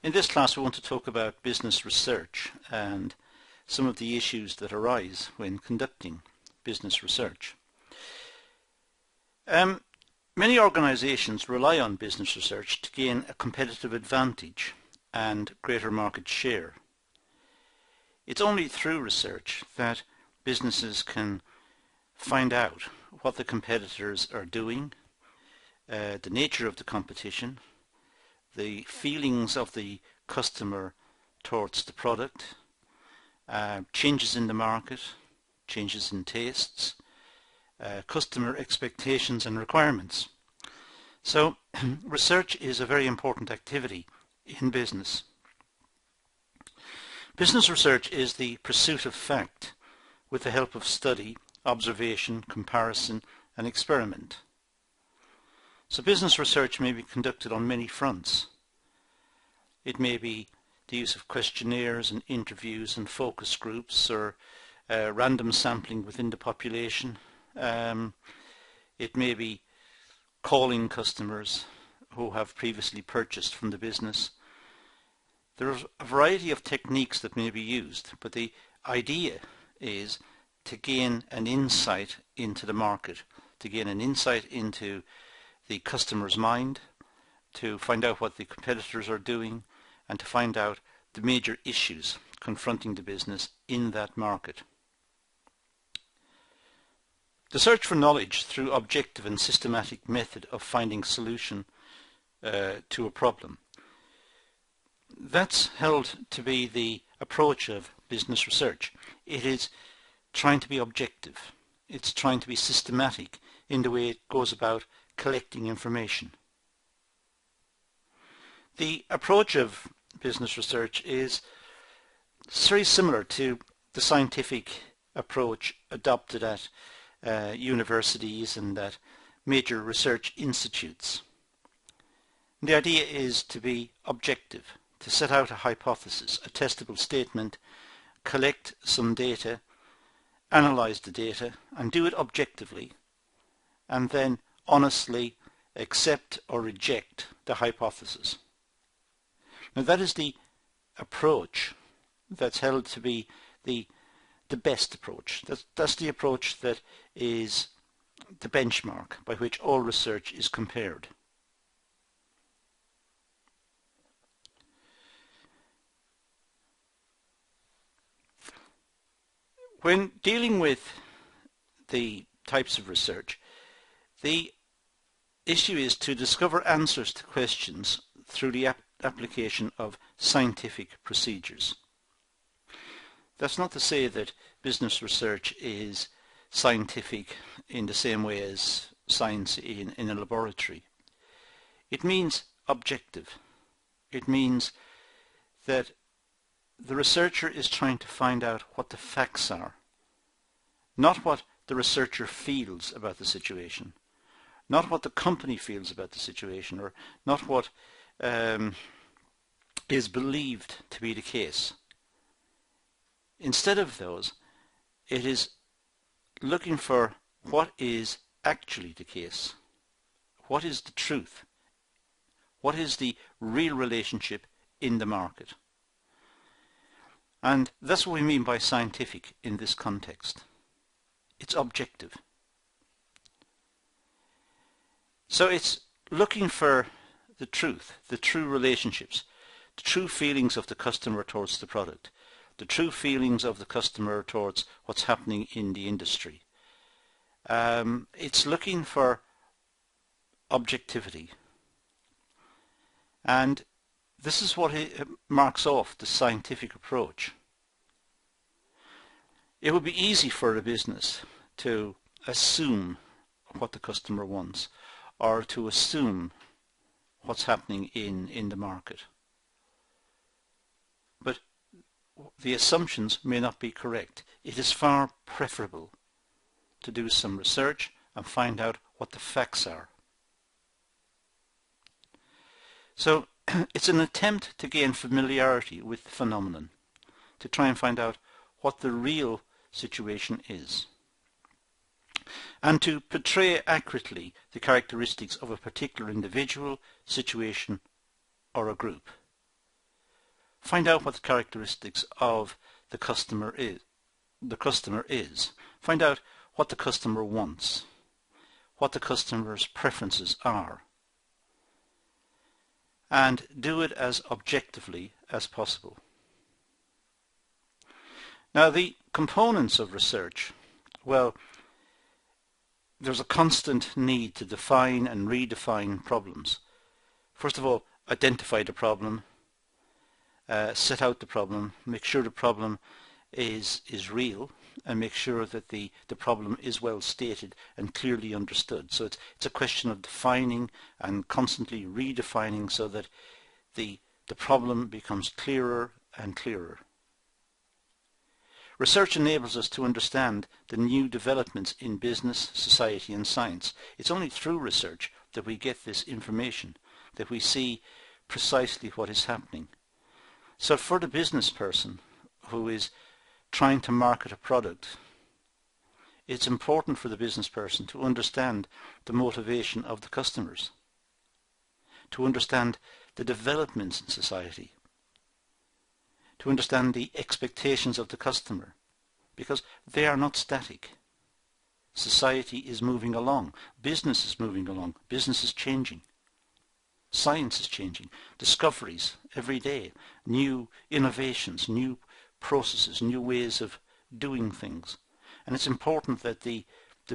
In this class we want to talk about business research and some of the issues that arise when conducting business research. Many organisations rely on business research to gain a competitive advantage and greater market share. It's only through research that businesses can find out what the competitors are doing, the nature of the competition, the feelings of the customer towards the product, changes in the market, changes in tastes, customer expectations and requirements. So research is a very important activity in business. Business research is the pursuit of fact with the help of study, observation, comparison and experiment. So business research may be conducted on many fronts. It may be the use of questionnaires and interviews and focus groups, or random sampling within the population. It may be calling customers who have previously purchased from the business. There are a variety of techniques that may be used, but the idea is to gain an insight into the market, to gain an insight into the customer's mind, to find out what the competitors are doing, and to find out the major issues confronting the business in that market. The search for knowledge through objective and systematic method of finding solution to a problem. That's held to be the approach of business research. It is trying to be objective. It's trying to be systematic in the way it goes about collecting information. The approach of business research is very similar to the scientific approach adopted at universities and at major research institutes. The idea is to be objective, to set out a hypothesis, a testable statement, collect some data, analyse the data and do it objectively, and then honestly accept or reject the hypothesis. Now that is the approach that's held to be the best approach. That's the approach that is the benchmark by which all research is compared. When dealing with the types of research, the issue is to discover answers to questions through the application of scientific procedures. That's not to say that business research is scientific in the same way as science in a laboratory. It means objective. It means that the researcher is trying to find out what the facts are, not what the researcher feels about the situation, not what the company feels about the situation, or not what is believed to be the case. Instead of those, it is looking for what is actually the case, what is the truth, what is the real relationship in the market. And that's what we mean by scientific in this context. It's objective. So it's looking for the truth, the true relationships, the true feelings of the customer towards the product, the true feelings of the customer towards what's happening in the industry. It's looking for objectivity. And this is what marks off the scientific approach. It would be easy for a business to assume what the customer wants, or to assume what's happening in the market. But the assumptions may not be correct. It is far preferable to do some research and find out what the facts are. So it's an attempt to gain familiarity with the phenomenon, to try and find out what the real situation is, and to portray accurately the characteristics of a particular individual, situation or a group. Find out what the characteristics of the customer is. Find out what the customer wants, what the customer's preferences are, and do it as objectively as possible. Now, the components of research, well, there's a constant need to define and redefine problems. First of all, identify the problem, set out the problem, make sure the problem is real, and make sure that the problem is well stated and clearly understood. So it's a question of defining and constantly redefining so that the problem becomes clearer and clearer. Research enables us to understand the new developments in business, society and science. It's only through research that we get this information, that we see precisely what is happening. So for the business person who is trying to market a product, it's important for the business person to understand the motivation of the customers, to understand the developments in society, to understand the expectations of the customer, because they are not static. Society is moving along, business is moving along, business is changing, science is changing, discoveries every day, new innovations, new processes, new ways of doing things. And it's important that the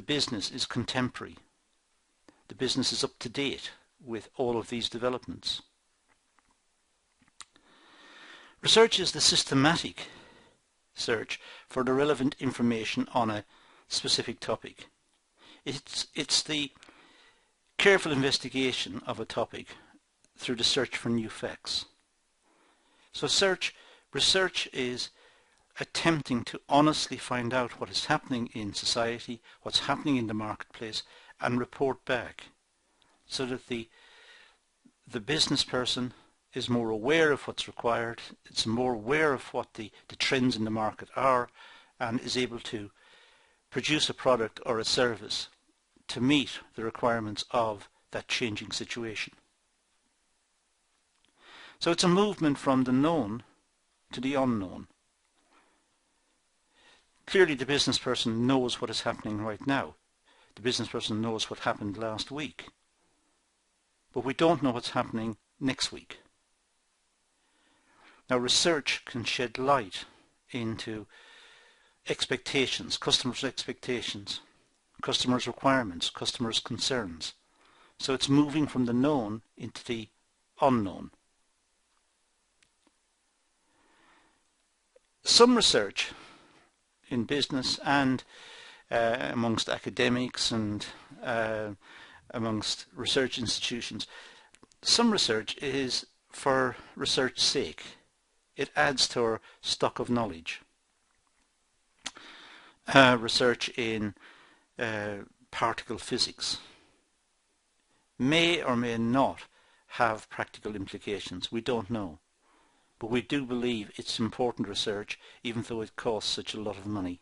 business is contemporary. The business is up to date with all of these developments. Research is the systematic search for the relevant information on a specific topic. It's the careful investigation of a topic through the search for new facts. So research is attempting to honestly find out what is happening in society, what's happening in the marketplace, and report back so that the business person is more aware of what's required, it's more aware of what the trends in the market are, and is able to produce a product or a service to meet the requirements of that changing situation. So it's a movement from the known to the unknown. Clearly the business person knows what is happening right now. The business person knows what happened last week. But we don't know what's happening next week. Now research can shed light into expectations, customers' requirements, customers' concerns. So it's moving from the known into the unknown. Some research in business and amongst academics and amongst research institutions, some research is for research's sake. It adds to our stock of knowledge. Research in particle physics may or may not have practical implications. We don't know. But we do believe it's important research, even though it costs such a lot of money.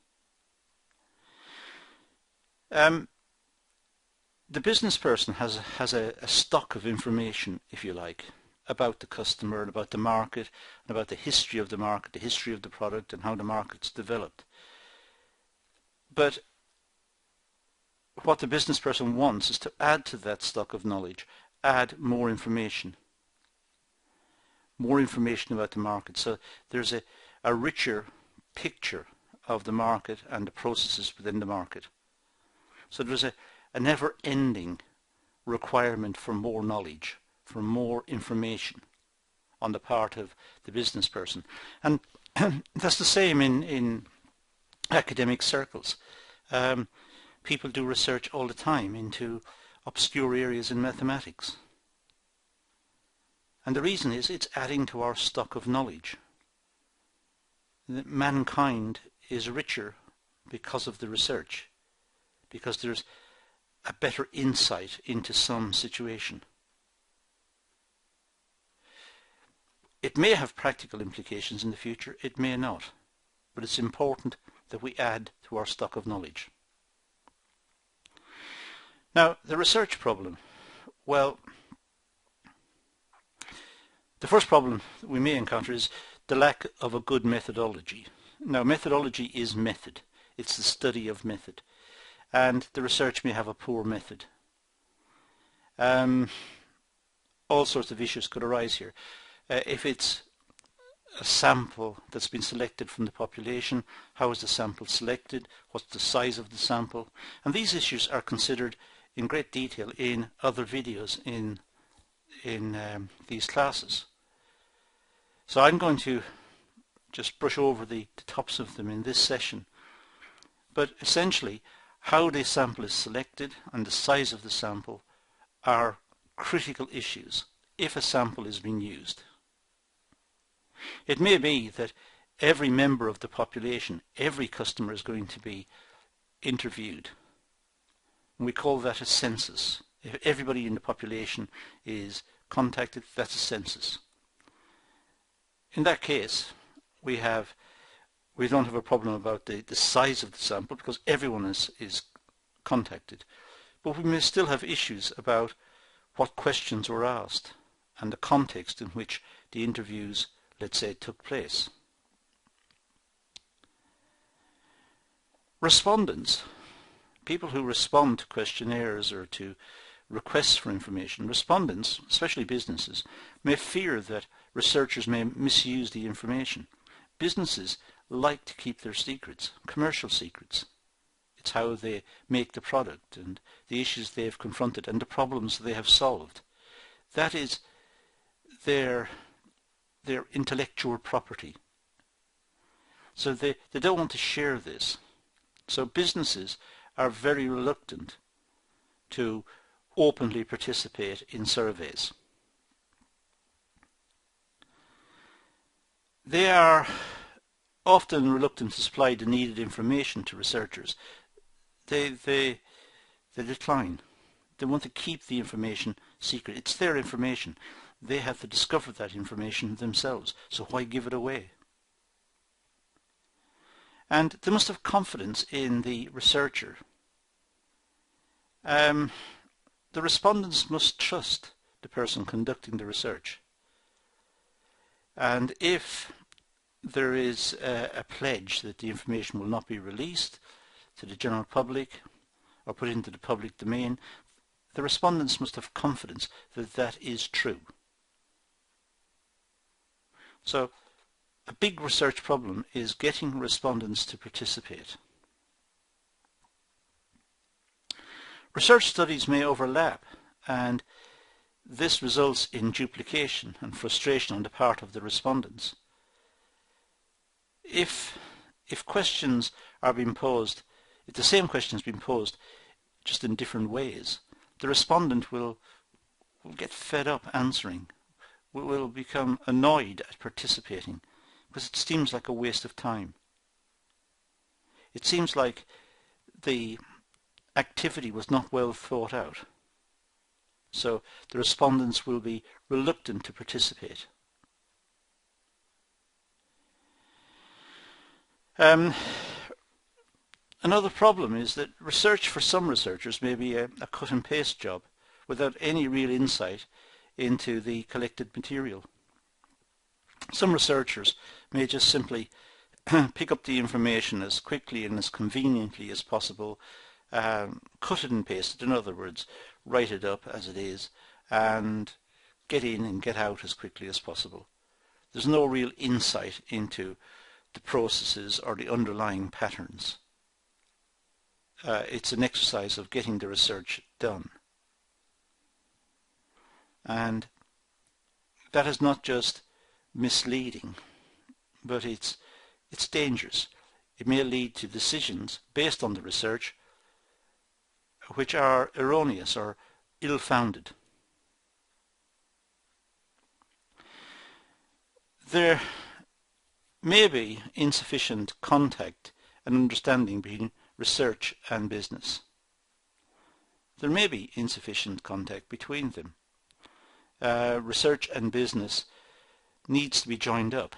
The business person has a stock of information, if you like, about the customer and about the market and about the history of the market, the history of the product and how the market's developed. But what the business person wants is to add to that stock of knowledge, add more information about the market. So there's a richer picture of the market and the processes within the market. So there's a never-ending requirement for more knowledge, for more information on the part of the business person. And that's the same in academic circles. People do research all the time into obscure areas in mathematics. And the reason is it's adding to our stock of knowledge. That mankind is richer because of the research, because there's a better insight into some situation. It may have practical implications in the future, it may not, but it's important that we add to our stock of knowledge. Now, the research problem. Well, the first problem that we may encounter is the lack of a good methodology. Now, methodology is method. It's the study of method. And the research may have a poor method. All sorts of issues could arise here. If it's a sample that's been selected from the population, how is the sample selected? What's the size of the sample? And these issues are considered in great detail in other videos in these classes. So I'm going to just brush over the tops of them in this session. But essentially, how the sample is selected and the size of the sample are critical issues if a sample is being used. It may be that every member of the population, every customer is going to be interviewed. And we call that a census. If everybody in the population is contacted, that's a census. In that case, we don't have a problem about the size of the sample because everyone is contacted. But we may still have issues about what questions were asked and the context in which the interviews, let's say, took place. Respondents, people who respond to questionnaires or to requests for information, respondents, especially businesses, may fear that researchers may misuse the information. Businesses like to keep their secrets, commercial secrets. It's how they make the product and the issues they have confronted and the problems they have solved. That is their intellectual property. So they don't want to share this. So businesses are very reluctant to openly participate in surveys. They are often reluctant to supply the needed information to researchers. They decline. They want to keep the information secret. It's their information. They have to discover that information themselves, so why give it away? And they must have confidence in the researcher. The respondents must trust the person conducting the research. And if there is a pledge that the information will not be released to the general public or put into the public domain, the respondents must have confidence that that is true. So a big research problem is getting respondents to participate. Research studies may overlap, and this results in duplication and frustration on the part of the respondents. If questions are being posed, if the same question is being posed just in different ways, the respondent will get fed up answering, will become annoyed at participating, because it seems like a waste of time. It seems like the activity was not well thought out. So the respondents will be reluctant to participate. Another problem is that research for some researchers may be a cut and paste job without any real insight into the collected material. Some researchers may just simply pick up the information as quickly and as conveniently as possible, cut it and paste it, in other words, write it up as it is, and get in and get out as quickly as possible. There's no real insight into the processes or the underlying patterns. It's an exercise of getting the research done. And that is not just misleading, but it's dangerous. It may lead to decisions based on the research which are erroneous or ill-founded. There may be insufficient contact and understanding between research and business. There may be insufficient contact between them. Research and business needs to be joined up.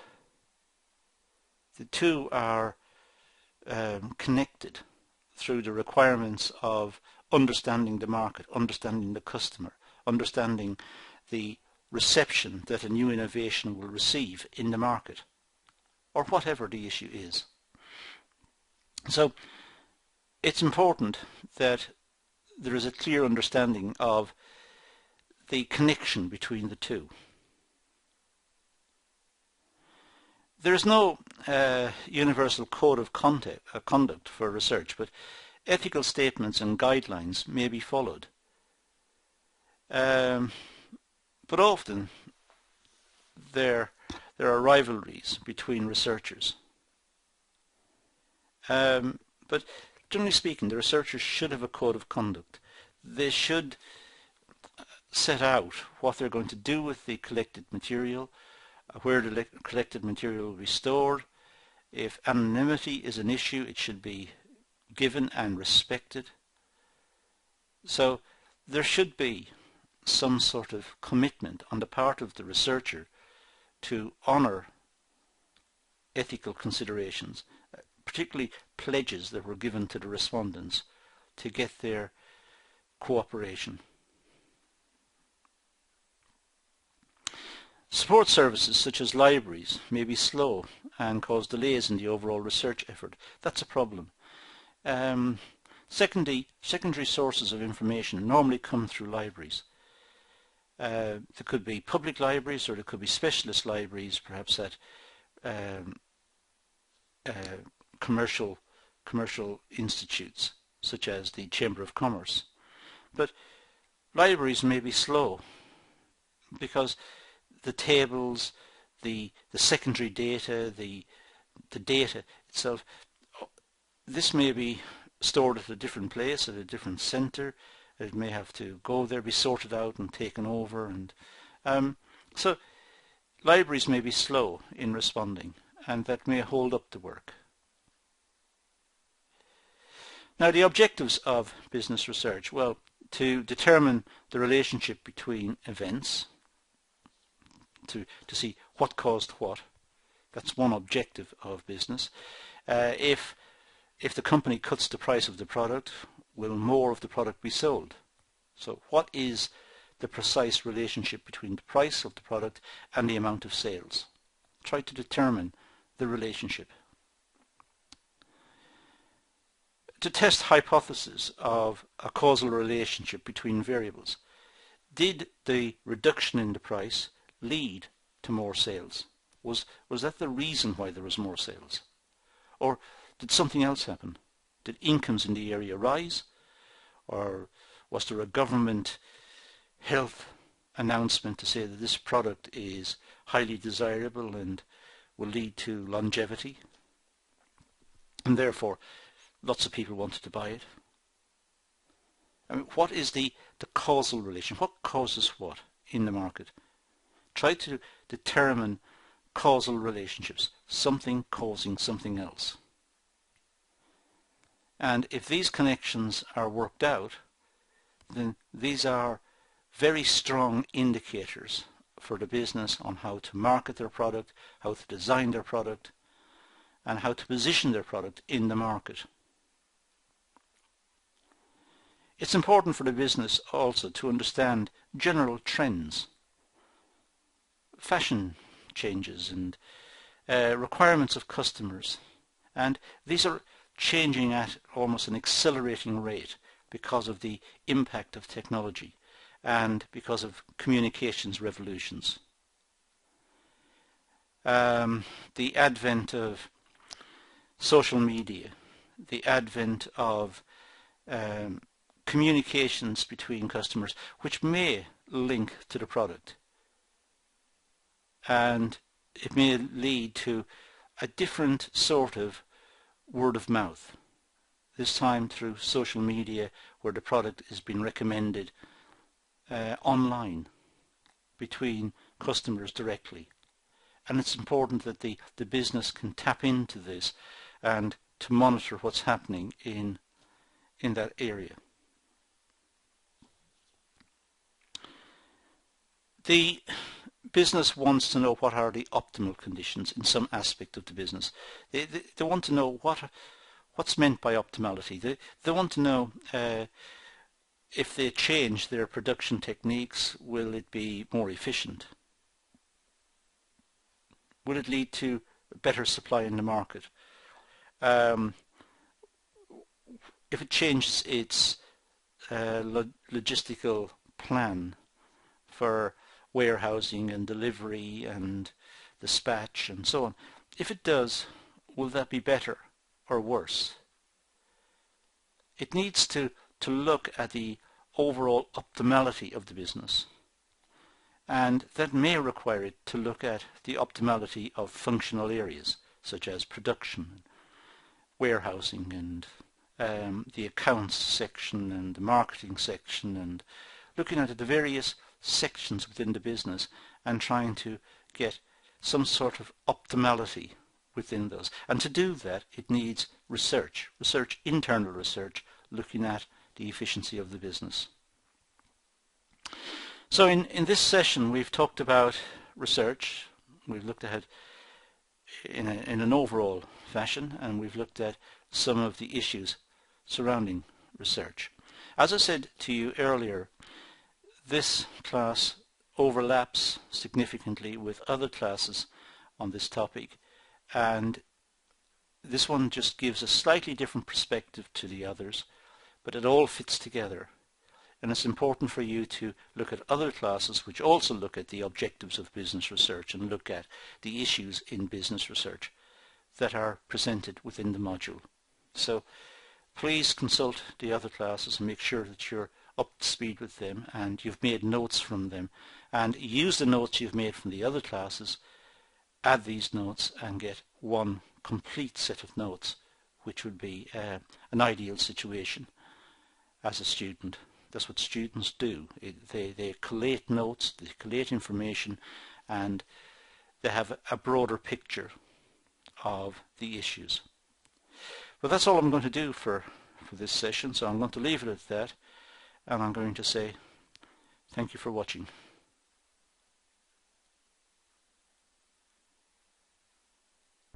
The two are connected through the requirements of understanding the market, understanding the customer, understanding the reception that a new innovation will receive in the market. or whatever the issue is. So it's important that there is a clear understanding of the connection between the two. There is no universal code of conduct for research, but ethical statements and guidelines may be followed. But often there are rivalries between researchers. But generally speaking, the researchers should have a code of conduct. They should set out what they're going to do with the collected material, where the collected material will be stored. If anonymity is an issue, it should be given and respected. So there should be some sort of commitment on the part of the researcher to honour ethical considerations, particularly pledges that were given to the respondents to get their cooperation. Support services such as libraries may be slow and cause delays in the overall research effort. That's a problem. Secondary sources of information normally come through libraries. There could be public libraries, or there could be specialist libraries, perhaps at commercial institutes such as the Chamber of Commerce. But libraries may be slow because the tables, the secondary data, the data itself, this may be stored at a different place, at a different centre. It may have to go there, be sorted out and taken over, and so libraries may be slow in responding, and that may hold up the work. Now, the objectives of business research, well, to determine the relationship between events, to see what caused what. That's one objective of business. If the company cuts the price of the product, will more of the product be sold? So what is the precise relationship between the price of the product and the amount of sales? Try to determine the relationship. To test hypotheses of a causal relationship between variables. Did the reduction in the price lead to more sales? Was that the reason why there was more sales? Or did something else happen? Did incomes in the area rise? Or was there a government health announcement to say that this product is highly desirable and will lead to longevity, and therefore lots of people wanted to buy it? I mean, what is the causal relation? What causes what in the market? Try to determine causal relationships, something causing something else. And if these connections are worked out, then these are very strong indicators for the business on how to market their product, how to design their product, and how to position their product in the market. It's important for the business also to understand general trends, fashion changes and requirements of customers, and these are changing at almost an accelerating rate because of the impact of technology and because of communications revolutions. The advent of social media, the advent of communications between customers which may link to the product, and it may lead to a different sort of word of mouth, this time through social media, where the product is being recommended online between customers directly. And it's important that the business can tap into this and to monitor what's happening in that area. The business wants to know what are the optimal conditions in some aspect of the business. They want to know what's meant by optimality. They want to know if they change their production techniques, will it be more efficient? Will it lead to better supply in the market. If it changes its logistical plan for warehousing and delivery and dispatch and so on, if it does, will that be better or worse? It needs to look at the overall optimality of the business, and that may require it to look at the optimality of functional areas such as production, warehousing, and the accounts section and the marketing section, and looking at the various sections within the business and trying to get some sort of optimality within those. And to do that, it needs research, internal research, looking at the efficiency of the business. So in this session we've talked about research, we've looked at it in an overall fashion, and we've looked at some of the issues surrounding research. As I said to you earlier, this class overlaps significantly with other classes on this topic, and this one just gives a slightly different perspective to the others, but it all fits together. And it's important for you to look at other classes which also look at the objectives of business research and look at the issues in business research that are presented within the module. So please consult the other classes and make sure that you're up to speed with them and you've made notes from them, and use the notes you've made from the other classes, add these notes and get one complete set of notes, which would be an ideal situation as a student. That's what students do. They collate notes, they collate information, and they have a broader picture of the issues. But that's all I'm going to do for this session, so I'm going to leave it at that, and I'm going to say thank you for watching.